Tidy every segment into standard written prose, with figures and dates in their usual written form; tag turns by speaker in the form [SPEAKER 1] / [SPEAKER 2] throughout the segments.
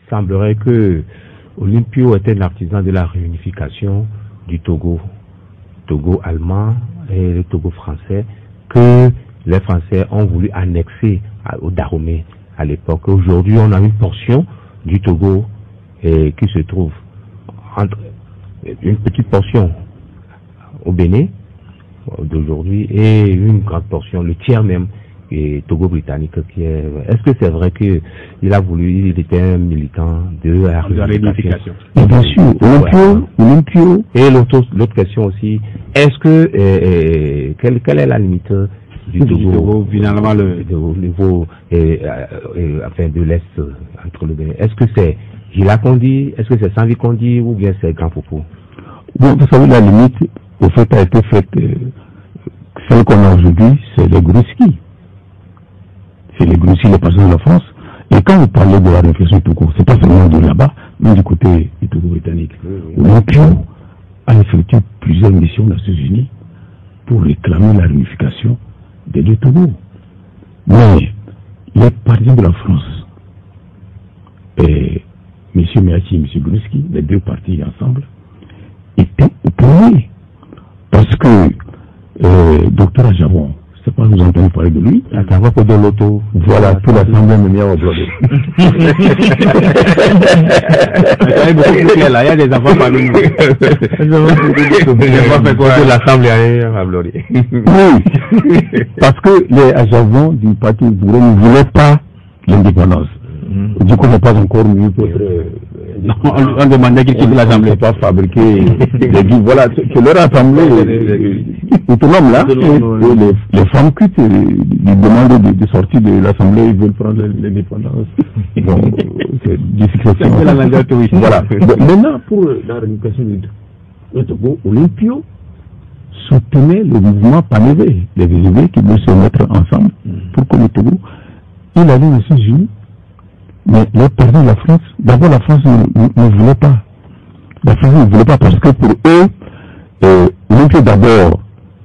[SPEAKER 1] semblerait que Olympio était un artisan de la réunification du Togo allemand et le Togo français, que les Français ont voulu annexer au Dahomey à l'époque. Aujourd'hui, on a une portion du Togo qui se trouve entre une petite portion au Bénin d'aujourd'hui et une grande portion, le tiers même, et Togo britannique qui est. Est-ce que c'est vrai que il était un militant de la réunification?
[SPEAKER 2] Bien sûr, Olympio.
[SPEAKER 1] Et l'autre question aussi, est-ce que quelle est la limite du Togo
[SPEAKER 3] finalement
[SPEAKER 1] au niveau enfin de l'est entre le Bénin? Est-ce que c'est Gila Kondi, est-ce que c'est Sanvi Kondi ou bien c'est Grand Popo?
[SPEAKER 2] Bon, vous savez, la limite au fait a été faite, celle qu'on a aujourd'hui, c'est les Grouski. C'est les Grouski, les personnes de la France. Et quand vous parlez de la réflexion Togo, c'est pas seulement de là-bas, mais du côté du Togo britannique. Olympio a effectué plusieurs missions aux Nations Unies pour réclamer la réunification des deux Togo. Mais les partisans de la France, et M. Meachi et M. Grouski, les deux partis ensemble, étaient opposés. Parce que Dr Ajavon, je ne sais pas si vous entendez parler de lui.
[SPEAKER 1] Ajavon pour de l'auto.
[SPEAKER 2] Voilà, tout l'assemblée me au bloc.
[SPEAKER 3] Il y a des enfants parmi nous.
[SPEAKER 2] Oui, parce que les Ajavon du parti Bouré ne voulaient pas l'indépendance. Du coup, on n'est pas encore mieux pour
[SPEAKER 3] on demandait qu'ils quittent l'Assemblée.
[SPEAKER 2] Pas fabriquer des guides. Voilà, que leur assemblée autonome là, les femmes quittent, ils demandent de sortir de l'Assemblée, ils veulent prendre l'indépendance. Bon, c'est difficile. Voilà. Maintenant, pour la réunification du Togo, Olympio soutenait le mouvement panévé, les VGV qui veulent se mettre ensemble pour que le Togo, il a dit aux Nations Unies. Mais les partisans de la France, d'abord la France ne voulait pas. La France ne voulait pas parce que pour eux, Olympio d'abord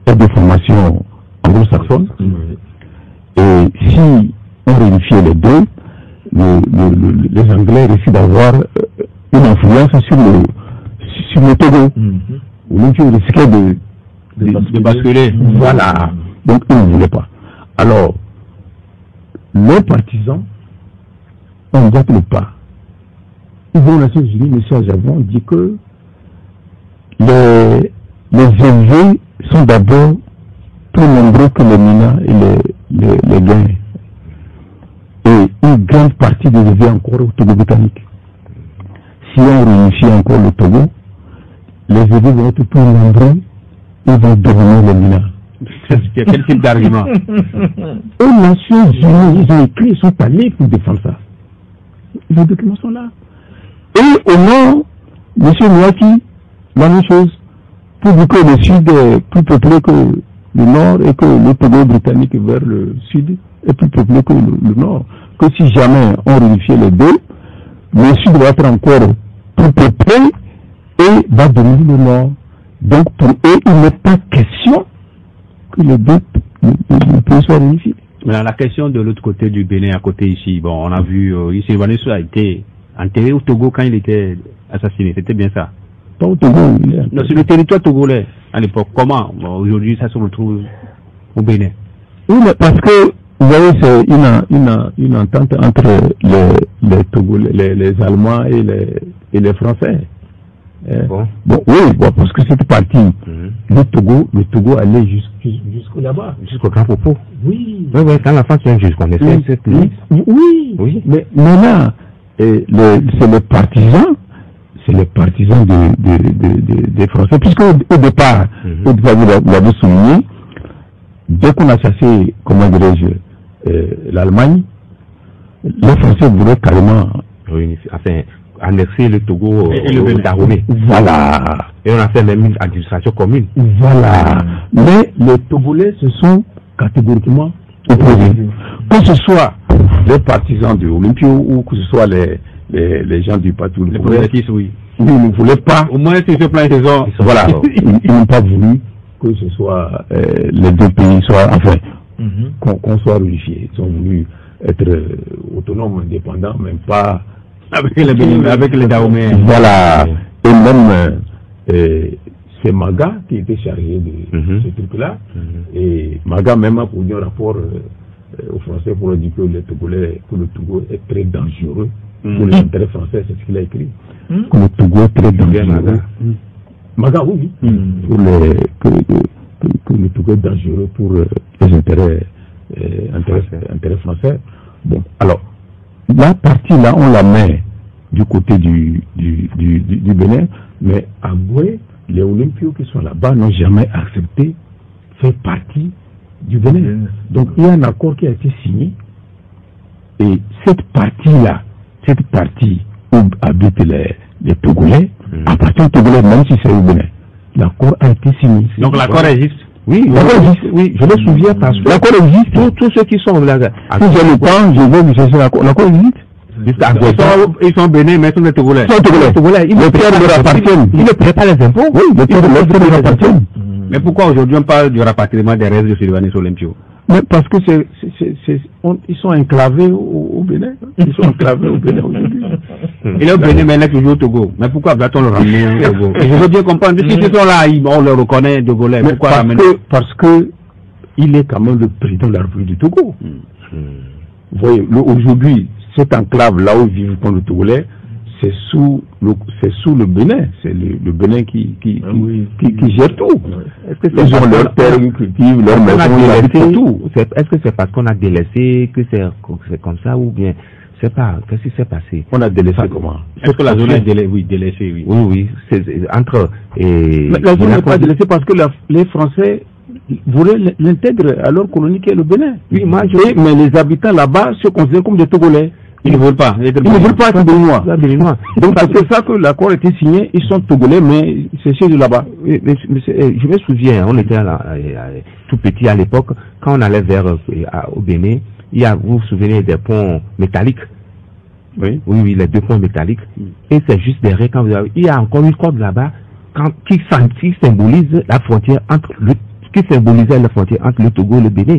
[SPEAKER 2] est de formation anglo-saxonne. Et si on réunifiait les deux, les Anglais risquent d'avoir une influence sur le Togo. Olympio risquait de
[SPEAKER 3] basculer.
[SPEAKER 2] Voilà. Donc ils ne voulaient pas. Alors, les partisans on ne le pas. Ils vont aux Nations Unies, M. Ajavon dit que les élevés sont d'abord plus nombreux que les minas et les gains. Et une grande partie des élevés encore au Togo britannique. Si on réunifie encore le Togo, les élevés vont être plus nombreux, ils vont dominer les minas.
[SPEAKER 3] Quel type d'argument?
[SPEAKER 2] Aux Nations Unies, ils ont écrit, ils sont allés pour défendre ça. Les documents sont là. Et au nord, M. Mouaki, la même chose. Pour dire que le sud est plus peuplé que le nord et que le Togo britannique vers le sud est plus peuplé que le nord. Que si jamais on réunifiait les deux, le sud va être encore plus peuplé et va dominer le nord. Donc pour eux, il n'est pas question que les deux pays soient réunifiés.
[SPEAKER 3] Mais la question de l'autre côté du Bénin, à côté ici, bon, on a vu, ici, Vanessa a été enterré au Togo quand il était assassiné, c'était bien ça?
[SPEAKER 2] Pas au Togo,
[SPEAKER 3] non, sur le territoire togolais, à l'époque. Comment? Bon, aujourd'hui, ça se retrouve au Bénin.
[SPEAKER 2] Oui, mais parce que, vous voyez, c'est une entente entre les Togolais, les Allemands et les Français. Bon, oui, bon, parce que cette partie, le Togo allait jusqu'au là-bas.
[SPEAKER 1] Jusqu'au Grand Popo.
[SPEAKER 2] Oui.
[SPEAKER 1] Oui, quand la France vient jusqu'en effet, cette limite.
[SPEAKER 2] Oui. Mais maintenant, c'est les partisans des Français, puisque au départ, vous l'avez souligné, dès qu'on a chassé, comment dirais-je, l'Allemagne, les Français voulaient carrément
[SPEAKER 1] annexer le Togo et le Dahomey.
[SPEAKER 2] Voilà.
[SPEAKER 1] Et on a fait même une administration commune.
[SPEAKER 2] Voilà. Mais les Togolais se sont catégoriquement opposés. Que ce soit les partisans de Olympio ou que ce soit les gens du parti.
[SPEAKER 3] Les progressistes, oui.
[SPEAKER 2] Ils ne voulaient pas.
[SPEAKER 3] Au moins, sur ce plan,
[SPEAKER 2] voilà. Ils n'ont pas voulu que ce soit les deux pays soient, enfin, qu'on soit réunifiés. Ils ont voulu être autonomes, indépendants, même pas
[SPEAKER 3] avec les Dahomey.
[SPEAKER 2] Voilà. Et même, c'est Maga qui était chargé de ce truc-là. Et Maga même a produit un rapport aux Français pour dire que le Togo est très dangereux pour les intérêts français, c'est ce qu'il a écrit. Que le Togo est très dangereux. Maga, oui. Que le Togo est dangereux pour les intérêts français. Bon, alors, la partie là, on la met du côté du Bénin, mais à Goué, les Olympios qui sont là-bas n'ont jamais accepté faire partie du Bénin. Donc il y a un accord qui a été signé, et cette partie-là, cette partie où habitent les Togolais, appartient aux Togolais, même si c'est au Bénin. L'accord a été signé.
[SPEAKER 3] Donc l'accord existe?
[SPEAKER 2] Oui, l'accord existe. Oui, je me souviens parce que l'accord existe. Tous ceux qui sont là, si j'ai le temps, je vais vous chercher l'accord. L'accord existe.
[SPEAKER 3] Ils sont Bénin, mais ils sont des Togolais.
[SPEAKER 2] Ils ne paient pas leur appartiennent. Ils ne paient pas les impôts. Oui, les terres leur appartiennent.
[SPEAKER 3] Mais pourquoi aujourd'hui on parle du rapatriement des restes de Sylvanus Olympio?
[SPEAKER 2] Mais parce que ils sont enclavés au Bénin. Ils sont enclavés au Bénin aujourd'hui.
[SPEAKER 3] Il est au Bénin, mais il est toujours au Togo. Mais pourquoi doit-on le ramener au Togo? Et je veux bien comprendre. Si ils sont là, on le reconnaît, Togolais. Pourquoi ramener?
[SPEAKER 2] Parce que il est quand même le président de la République du Togo. Vous voyez, aujourd'hui, cette enclave là où vivent le Togolais, c'est sous le Bénin. C'est le Bénin qui gère tout.
[SPEAKER 1] Est-ce que
[SPEAKER 2] ils ont leur terre, ils cultivent, leur maison, ils habitent tout.
[SPEAKER 1] Est-ce que c'est parce qu'on a délaissé que c'est comme ça, ou bien c'est pas, qu'est-ce qui s'est passé?
[SPEAKER 2] On a délaissé comment?
[SPEAKER 3] Est-ce que la zone est délaissée? Oui.
[SPEAKER 1] Oui, c'est entre
[SPEAKER 2] mais la zone n'est pas délaissée parce que les Français voulaient l'intégrer à leur colonie qui est le Bénin. Oui, mais les habitants là-bas se considèrent comme des Togolais.
[SPEAKER 3] Ils ne veulent pas.
[SPEAKER 2] Ils ne veulent pas être béninois. Donc c'est ça que l'accord a été signé. Ils sont Togolais, mais c'est chez eux là-bas.
[SPEAKER 1] Je me souviens, on était tout petit à l'époque, quand on allait au Bénin, vous vous souvenez des ponts métalliques? Oui, les deux ponts métalliques. Et c'est juste derrière, il y a encore une corde là-bas, qui symbolise la frontière entre qui symbolisait la frontière entre le Togo et le Bénin.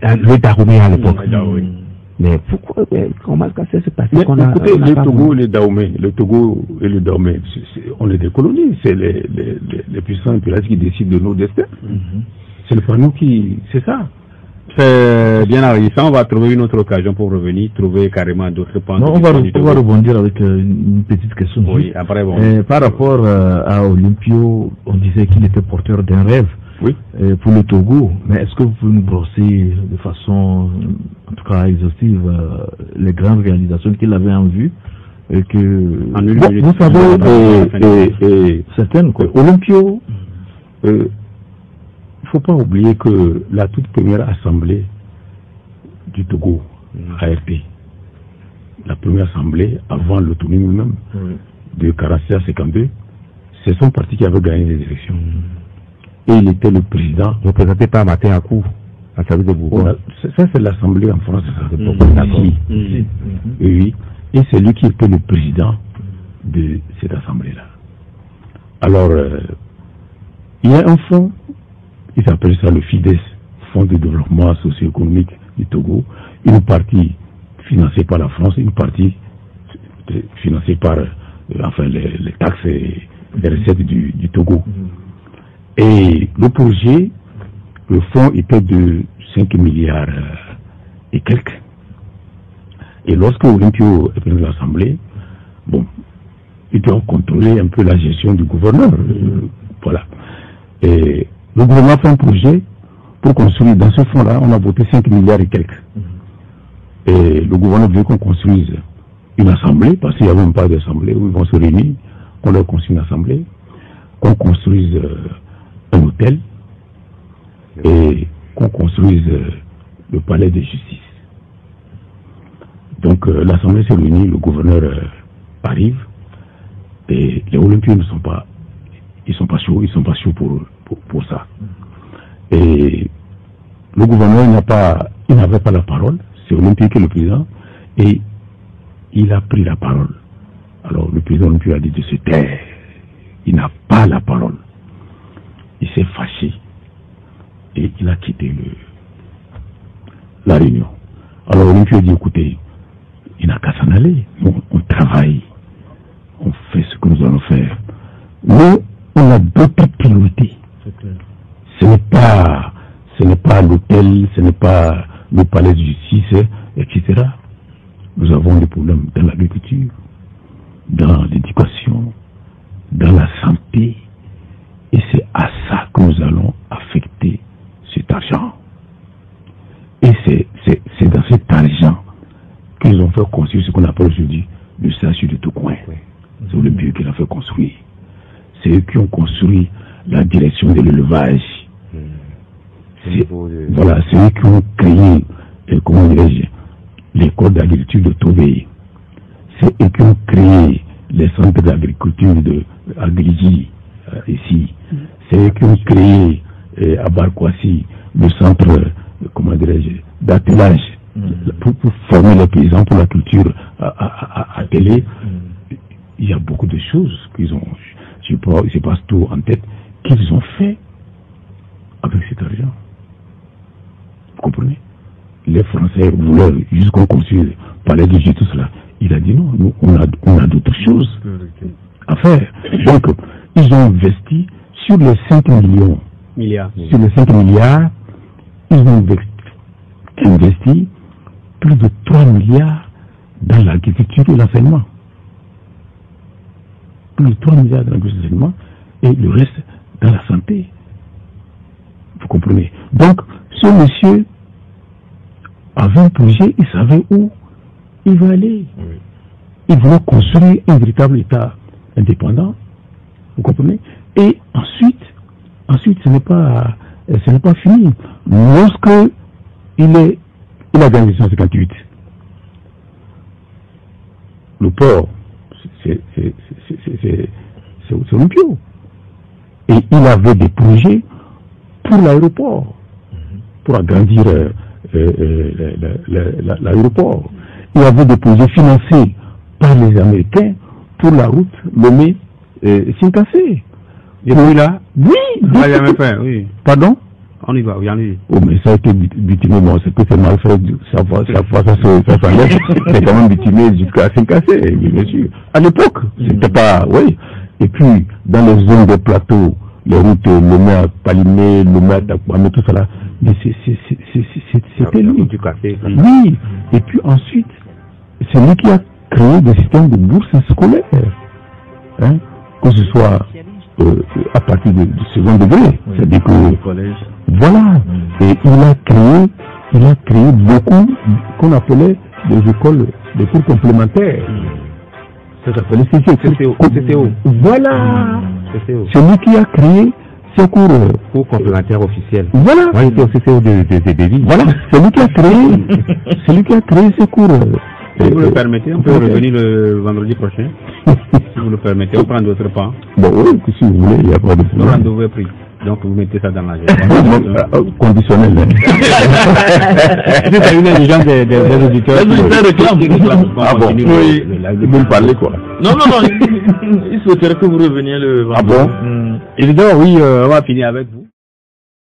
[SPEAKER 1] Le Dahomey à l'époque. Mais pourquoi, comment ça s'est passé?
[SPEAKER 2] Écoutez, le Togo et le Dahomey, on est des colonies, c'est les puissants impérialistes qui décident de nos destins. C'est le panneau c'est ça.
[SPEAKER 3] C'est bien enrichissant, on va trouver une autre occasion pour revenir, trouver carrément d'autres points.
[SPEAKER 4] Non, on va rebondir avec une petite question.
[SPEAKER 3] Oui, après bon.
[SPEAKER 4] Par rapport à Olympio, on disait qu'il était porteur d'un rêve.
[SPEAKER 2] Oui.
[SPEAKER 4] Pour le Togo, mais est-ce que vous pouvez nous brosser de façon, en tout cas exhaustive, les grandes réalisations qu'il avait en vue et que
[SPEAKER 2] vous savez, certaines quoi. Olympio, il faut pas oublier que la toute première assemblée du Togo, ART, la première assemblée avant l'autonomie même de 46 à 52, c'est son parti qui avait gagné les élections. Et il était le président.
[SPEAKER 1] Représenté par Martin Akou, à Salut de Bourgogne.
[SPEAKER 2] Ça, c'est l'Assemblée en France. Oui. Et c'est lui qui était le président de cette Assemblée-là. Alors, il y a un fonds, il s'appelle ça le FIDES, Fonds de développement socio-économique du Togo. Une partie financée par la France, une partie financée par les taxes et les recettes du Togo. Et le projet, le fonds était de 5 milliards et quelques. Et lorsque Olympio est venu à l'Assemblée, il doit contrôler un peu la gestion du gouverneur. Voilà. Et le gouvernement fait un projet pour construire, dans ce fonds-là, on a voté 5 milliards et quelques. Et le gouverneur veut qu'on construise une assemblée, parce qu'il n'y a même pas d'assemblée où ils vont se réunir, qu'on leur construise une assemblée, qu'on construise un hôtel et qu'on construise le palais de justice. Donc l'Assemblée s'est réunie, le gouverneur arrive et les Olympiens ne sont pas, ils sont pas chauds pour ça. Et le gouverneur il n'avait pas la parole, c'est Olympien qui est le président et il a pris la parole. Alors le président Olympien a dit de se taire, il n'a pas la parole. Il s'est fâché et il a quitté la réunion. Alors Olympio dit, écoutez, il n'a qu'à s'en aller. Nous, on travaille, on fait ce que nous allons faire. Nous, on a d'autres priorités. Ce n'est pas l'hôtel, ce n'est pas le palais de justice, etc. Nous avons des problèmes dans l'agriculture, dans l'éducation, dans la santé. Et c'est à ça que nous allons affecter cet argent. Et c'est dans cet argent qu'ils ont fait construire ce qu'on appelle aujourd'hui le statut de Tocoin. C'est le but qu'ils ont fait construire. C'est eux qui ont construit la direction de l'élevage. Voilà, c'est eux qui ont créé, comment dirais-je, l'école d'agriculture de Tobé. C'est eux qui ont créé les centres d'agriculture de Agrigi, ici. C'est eux qui ont créé à Barkwasi le centre, comment dirais-je, d'attelage pour former les paysans pour la culture à télé. Il y a beaucoup de choses qu'ils ont, je passe tout en tête, qu'ils ont fait avec cet argent. Vous comprenez? Les Français voulaient juste qu'on construise palais de Dieu, tout cela. Il a dit non, nous, on a d'autres choses à faire. Donc, ils ont investi sur les 5 milliards. Sur les 5 milliards, ils ont investi plus de 3 milliards dans l'agriculture et l'enseignement. Plus de 3 milliards dans l'agriculture et l'enseignement, et le reste dans la santé. Vous comprenez? Donc, ce monsieur avait un projet, il savait où il va aller. Il voulait construire un véritable État indépendant. Vous comprenez? Et ensuite, ce n'est pas fini. Lorsque il a gagné 1958, le port, c'est Olympio. Et il avait des projets pour l'aéroport, pour agrandir l'aéroport. Il y avait des projets financés par les Américains pour la route Lomé-Sinkassé.
[SPEAKER 3] Et puis là,
[SPEAKER 2] oui. Pardon?
[SPEAKER 3] On y va, oui, on y va.
[SPEAKER 2] Oh, mais ça a été bitumé, bon, c'est que c'est mal fait, ça s'enlève, c'est quand même bitumé jusqu'à Sinkassé, bien sûr. À l'époque, c'était pas, oui. Et puis, dans les zones des plateaux, les routes Lomé à Palimé, Lomé à Takwame, tout ça là, mais c'était lui. Oui. Et puis ensuite, c'est lui qui a créé des systèmes de bourses scolaires. Hein, que ce soit à partir du second degré. C'est-à-dire que, voilà. Et il a créé beaucoup qu'on appelait des écoles, des cours complémentaires. Ça s'appelait CCO. Voilà. C'est lui qui a créé ces cours
[SPEAKER 1] complémentaires officiels.
[SPEAKER 2] Voilà.
[SPEAKER 1] Moi, j'étais au CCO de Bévis.
[SPEAKER 2] Voilà. C'est lui qui a créé ces cours.
[SPEAKER 3] Si vous le permettez, on peut revenir le vendredi prochain. Si vous le permettez, on prend d'autres pas.
[SPEAKER 2] Bon, oui, si vous voulez, il n'y a pas de problème.
[SPEAKER 3] Le rendez-vous est pris. Donc vous mettez ça dans l'agenda.
[SPEAKER 2] Conditionnel.
[SPEAKER 3] C'est une exigence des auditeurs.
[SPEAKER 5] Les auditeurs réclament.
[SPEAKER 2] Ah bon, oui. Vous me parlez quoi?
[SPEAKER 5] Non. Il souhaiterait que vous reveniez le vendredi.
[SPEAKER 2] Ah bon?
[SPEAKER 3] Évidemment, oui, on va finir avec vous.